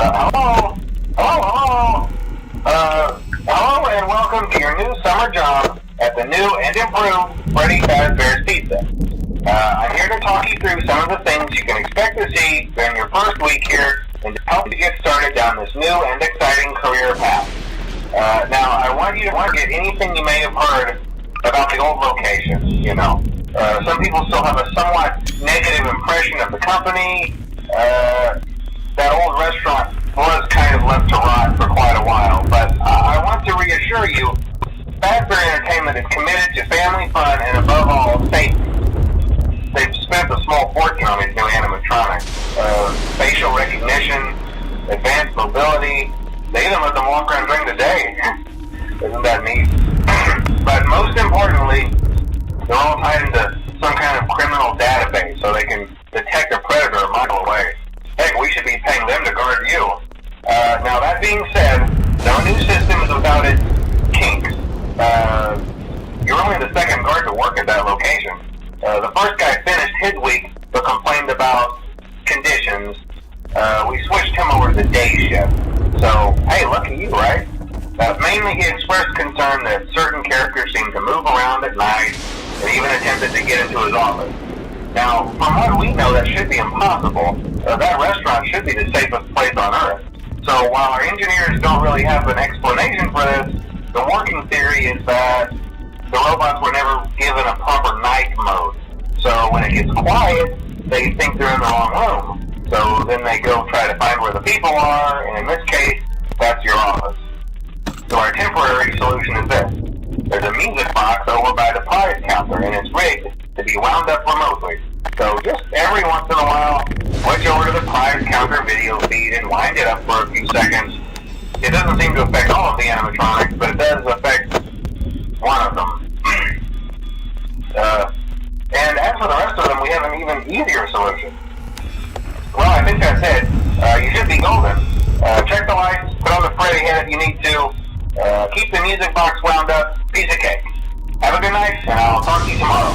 Hello? Hello? Hello and welcome to your new summer job at the new and improved Freddy Fazbear's Pizza. I'm here to talk you through some of the things you can expect to see during your first week here and to help you get started down this new and exciting career path. Now, I want you to forget anything you may have heard about the old location, you know. Some people still have a somewhat negative impression of the company. That old restaurant was kind of left to rot for quite a while, but I want to reassure you, Fazbear Entertainment is committed to family fun and above all, safety. They've spent a small fortune on these new animatronics. Facial recognition, advanced mobility, they even let them walk around during the day. Isn't that neat? But most importantly, they're all tied into some kind of criminal database so they can detect a predator a mile away. Heck, we should be paying them to guard you. Now that being said, no new system is without its kinks. You're only the second guard to work at that location. The first guy finished his week but complained about conditions. We switched him over to the day shift. So, hey, lucky you, right? Mainly he expressed concern that certain characters seemed to move around at night and even attempted to get into his office. Now, from what we know, that should be impossible. That restaurant should be the safest place on Earth. So while our engineers don't really have an explanation for this, the working theory is that the robots were never given a proper night mode. So when it gets quiet, they think they're in the wrong room. So then they go try to find where the people are, and in this case, that's your office. So our temporary solution is this. There's a music box over by the prize counter, and it's rigged to be wound up remotely. So just every once in a while, switch over to the prize counter video feed and wind it up for a few seconds. It doesn't seem to affect all of the animatronics, but it does affect one of them. And as for the rest of them, we have an even easier solution. Well, I think that's it. You should be golden. Check the lights, put on the Freddy head if you need to. Keep the music box wound up, piece of cake. Have a good night, and I'll talk to you tomorrow.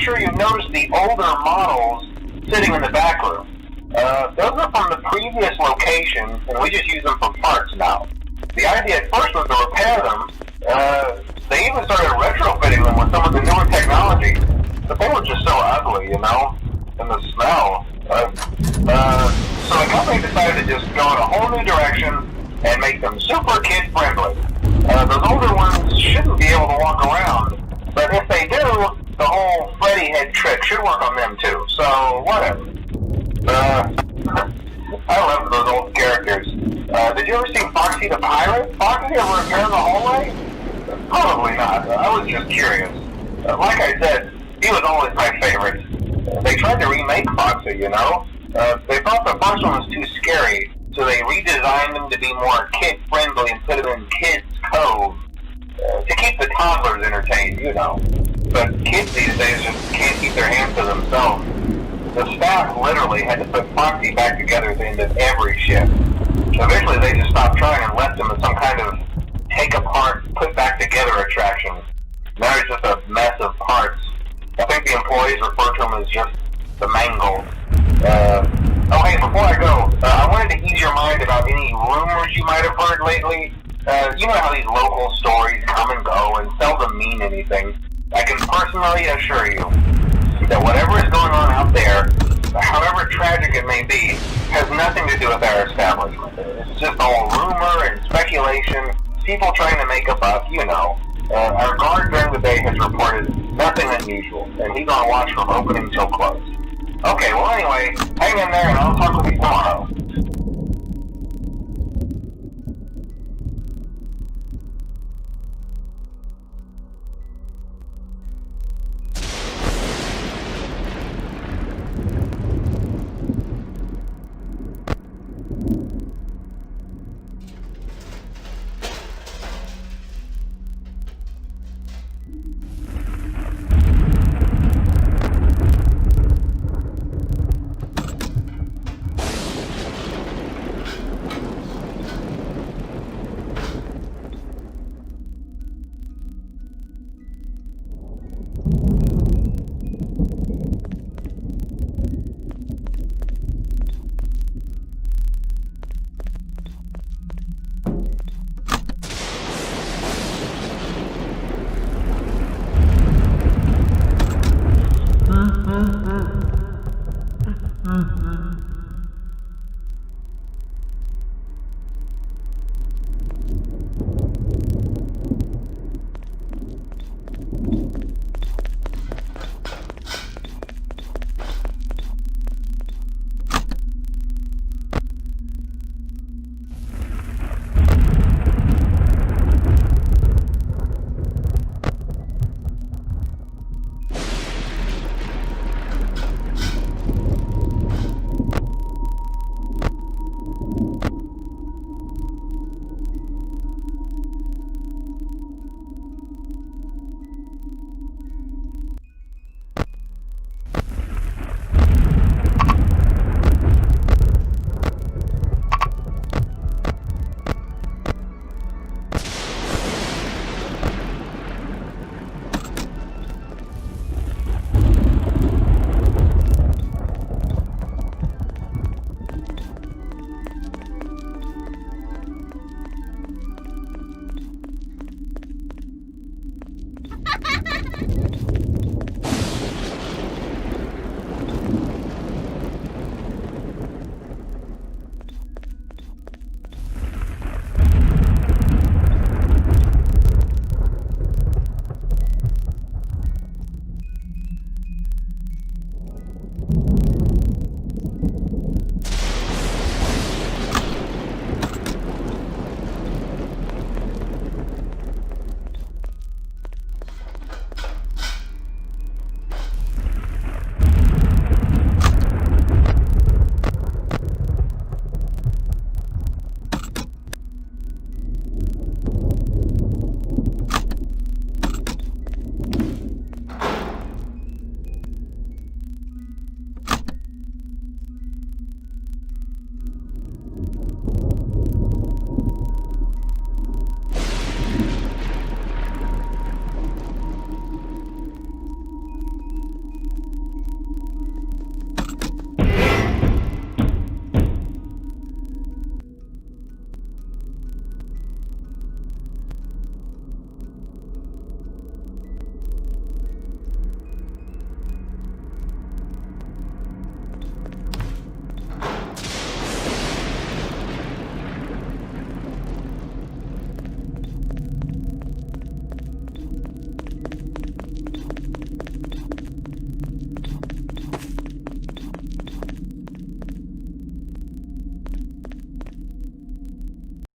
sure you've noticed the older models sitting in the back room. Those are from the previous location, and we just use them for parts now. The idea at first was to repair them. They even started retrofitting them with some of the newer technology, but they were just so ugly, you know, and the smell. So the company decided to just go in a whole new direction and make them super kid-friendly. Those older ones shouldn't be able to walk around, but if they do, the whole Freddy head trick should work on them too, so whatever. I love those old characters. Did you ever see Foxy the Pirate? Foxy ever appear in the hallway? Probably not. I was just curious. Like I said, he was always my favorite. They tried to remake Foxy, you know? They thought the first one was too scary, so they redesigned him to be more kid-friendly and put him in Kids Cove to keep the toddlers entertained, you know. But kids these days just can't keep their hands to themselves. The staff literally had to put Foxy back together at the end of every shift. Eventually they just stopped trying and left him as some kind of take-apart, put-back-together attraction. Now he's just a mess of parts. I think the employees refer to him as just the mangle. Oh hey, before I go, I wanted to ease your mind about any rumors you might have heard lately. You know how these local stories come and go and seldom mean anything. I can personally assure you that whatever is going on out there, however tragic it may be, has nothing to do with our establishment. It's just all rumor and speculation, people trying to make a buck, you know. Our guard during the day has reported nothing unusual, and he's on watch from opening till close. Okay, well anyway, hang in there and I'll talk with you tomorrow.